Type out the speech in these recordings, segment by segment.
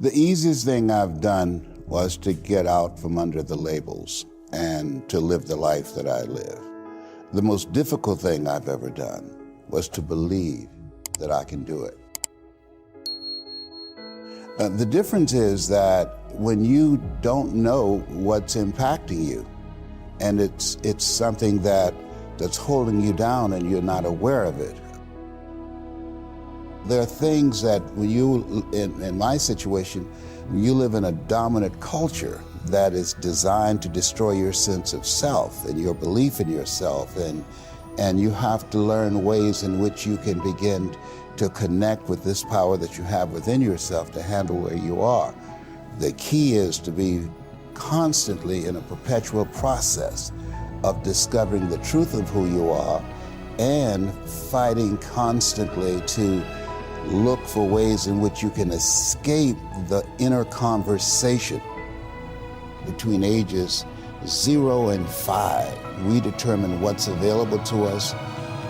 The easiest thing I've done was to get out from under the labels and to live the life that I live. The most difficult thing I've ever done was to believe that I can do it. The difference is that when you don't know what's impacting you, and it's something that's holding you down and you're not aware of it. There are things that when you, in my situation, when you live in a dominant culture that is designed to destroy your sense of self and your belief in yourself, and you have to learn ways in which you can begin to connect with this power that you have within yourself to handle where you are. The key is to be constantly in a perpetual process of discovering the truth of who you are and fighting constantly to look for ways in which you can escape the inner conversation. Between ages 0 and 5, we determine what's available to us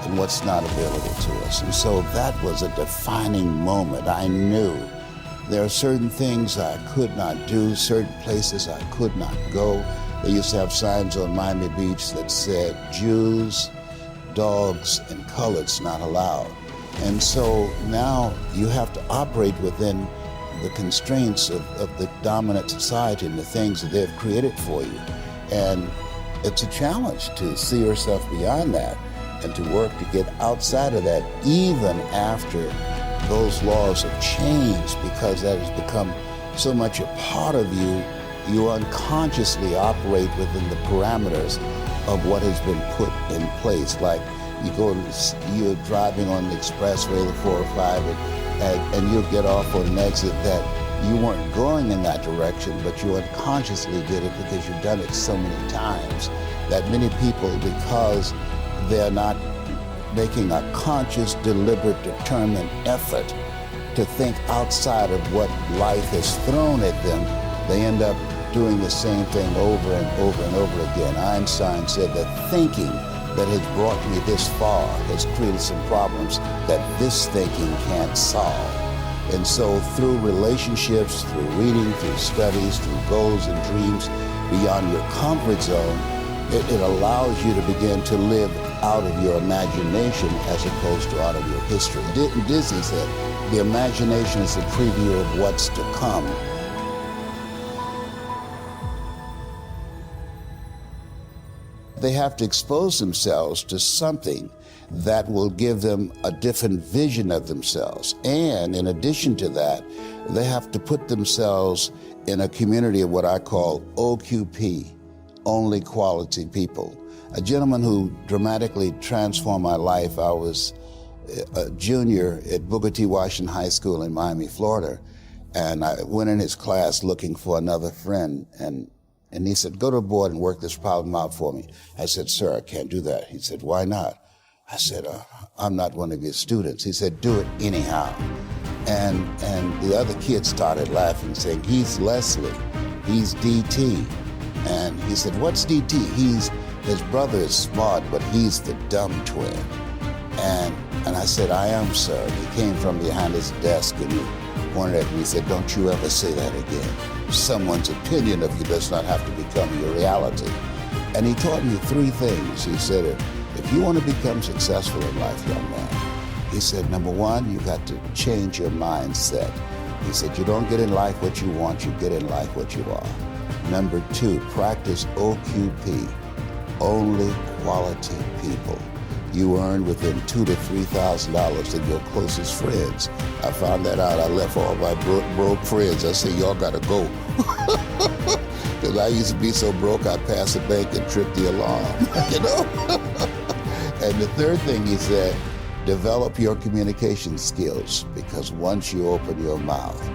and what's not available to us. And so that was a defining moment. I knew there are certain things I could not do, certain places I could not go. They used to have signs on Miami Beach that said, Jews, dogs, and coloreds not allowed. And so now you have to operate within the constraints of the dominant society and the things that they've created for you. And it's a challenge to see yourself beyond that and to work to get outside of that even after those laws have changed, because that has become so much a part of you. You unconsciously operate within the parameters of what has been put in place. Like you're driving on the expressway, the 405, and you'll get off on an exit that you weren't going in that direction, but you unconsciously did it because you've done it so many times that many people, because they're not making a conscious, deliberate, determined effort to think outside of what life has thrown at them, they end up doing the same thing over and over and over again. Einstein said that thinking that has brought me this far has created some problems that this thinking can't solve. And so through relationships, through reading, through studies, through goals and dreams beyond your comfort zone, it allows you to begin to live out of your imagination as opposed to out of your history. Disney said, the imagination is a preview of what's to come. They have to expose themselves to something that will give them a different vision of themselves. And in addition to that, they have to put themselves in a community of what I call OQP, only quality people. A gentleman who dramatically transformed my life, I was a junior at Booker T. Washington High School in Miami, Florida, and I went in his class looking for another friend, and he said, go to the board and work this problem out for me. I said, sir, I can't do that. He said, why not? I said, I'm not one of your students. He said, do it anyhow. And the other kids started laughing, saying, he's Leslie, he's DT. And he said, what's DT? His brother is smart, but he's the dumb twin. And I said, I am, sir. He came from behind his desk and he pointed at me and said, don't you ever say that again. Someone's opinion of you does not have to become your reality. And he taught me 3 things. He said, if you want to become successful in life, young man, he said, number 1, you got to change your mindset. He said, you don't get in life what you want, you get in life what you are. Number 2, practice OQP, only quality people. You earn within $2,000 to $3,000 of your closest friends. I found that out. I left all my broke friends. I said, y'all gotta go. Because I used to be so broke, I'd pass the bank and trip the alarm, you know? And the third thing he said, develop your communication skills, because once you open your mouth,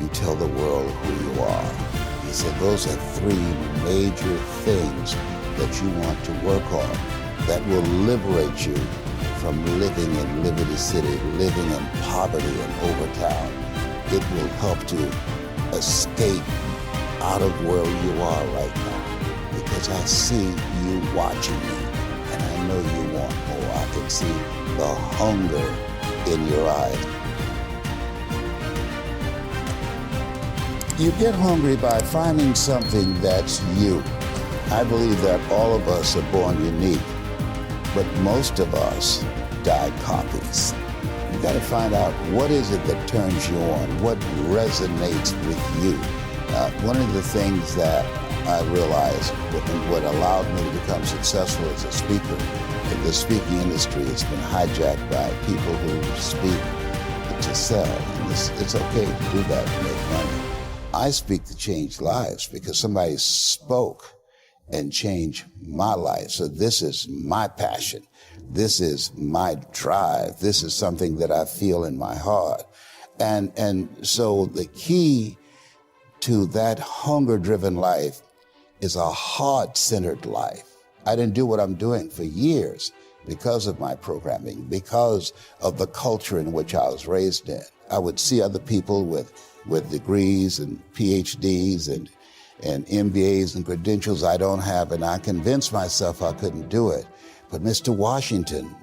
you tell the world who you are. He said, those are 3 major things that you want to work on that will liberate you from living in Liberty City, living in poverty in Overtown. It will help to escape out of where you are right now, because I see you watching me, and I know you want more. I can see the hunger in your eyes. You get hungry by finding something that's you. I believe that all of us are born unique, but most of us die copies. You got to find out what is it that turns you on, what resonates with you. One of the things that I realized, what allowed me to become successful as a speaker, that the speaking industry has been hijacked by people who speak to sell. And it's okay to do that to make money. I speak to change lives because somebody spoke and changed my life. So this is my passion. This is my drive. This is something that I feel in my heart. And so the key to that hunger-driven life is a heart-centered life. I didn't do what I'm doing for years because of my programming, because of the culture in which I was raised in. I would see other people with degrees and PhDs and MBAs and credentials I don't have, and I convinced myself I couldn't do it. But Mr. Washington,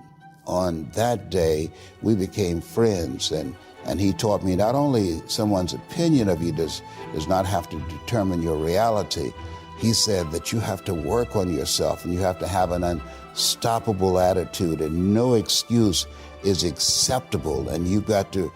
on that day, we became friends, and he taught me not only someone's opinion of you does not have to determine your reality. He said that you have to work on yourself and you have to have an unstoppable attitude, and no excuse is acceptable, and you've got to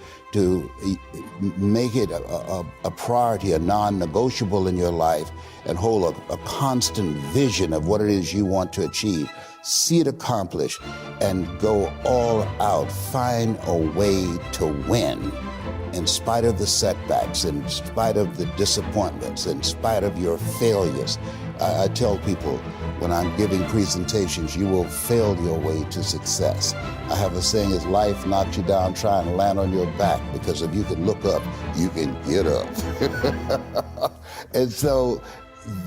make it a priority, a non-negotiable in your life, and hold a constant vision of what it is you want to achieve. See it accomplished and go all out. Find a way to win in spite of the setbacks, in spite of the disappointments, in spite of your failures. I tell people when I'm giving presentations, you will fail your way to success. I have a saying, is life knocks you down, try and land on your back, because if you can look up, you can get up. And so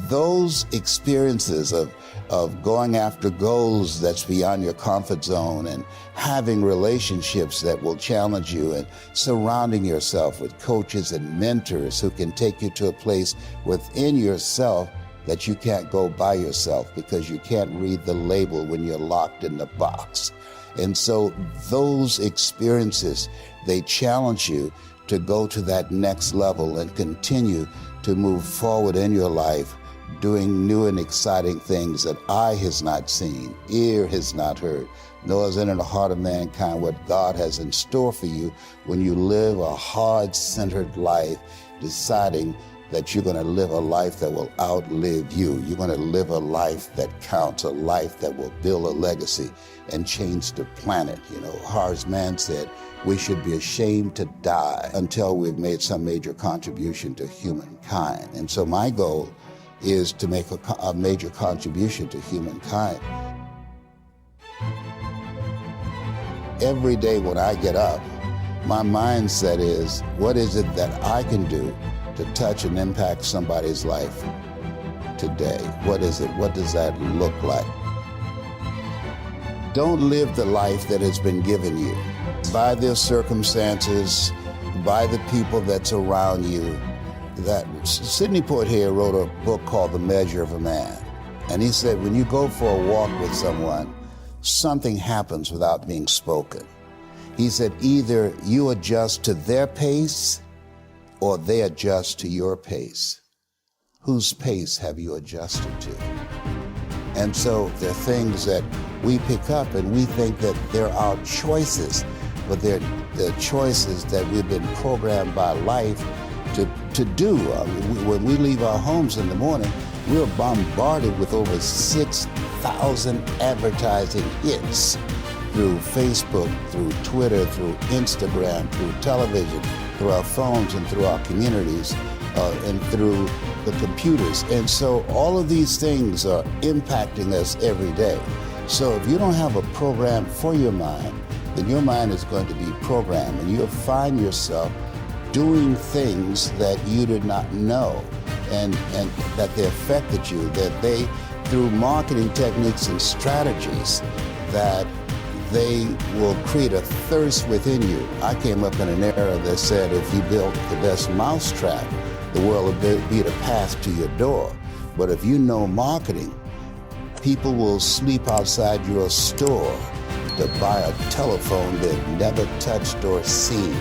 those experiences of going after goals that's beyond your comfort zone, and having relationships that will challenge you, and surrounding yourself with coaches and mentors who can take you to a place within yourself that you can't go by yourself because you can't read the label when you're locked in the box. And so those experiences, they challenge you to go to that next level and continue to move forward in your life, doing new and exciting things that eye has not seen, ear has not heard, nor is in the heart of mankind what God has in store for you when you live a heart-centered life, deciding that you're going to live a life that will outlive you. You're going to live a life that counts, a life that will build a legacy and change the planet. You know, Horace Mann said, we should be ashamed to die until we've made some major contribution to humankind. And so my goal is to make a major contribution to humankind. Every day when I get up, my mindset is, what is it that I can do to touch and impact somebody's life today? What is it? What does that look like? Don't live the life that has been given you by their circumstances, by the people that's around you. That Sidney Poitier wrote a book called The Measure of a Man. And he said, when you go for a walk with someone, something happens without being spoken. He said, either you adjust to their pace or they adjust to your pace. Whose pace have you adjusted to? And so there are things that we pick up and we think that they're our choices, but they're choices that we've been programmed by life to do. When we leave our homes in the morning, we're bombarded with over 6,000 advertising hits through Facebook, through Twitter, through Instagram, through television, through our phones and through our communities, and through the computers. And so all of these things are impacting us every day. So if you don't have a program for your mind, then your mind is going to be programmed, and you'll find yourself doing things that you did not know, and that they affected you, that they, through marketing techniques and strategies, that they will create a thirst within you. I came up in an era that said if you built the best mousetrap, the world will be the path to your door. But if you know marketing, people will sleep outside your store to buy a telephone they've never touched or seen.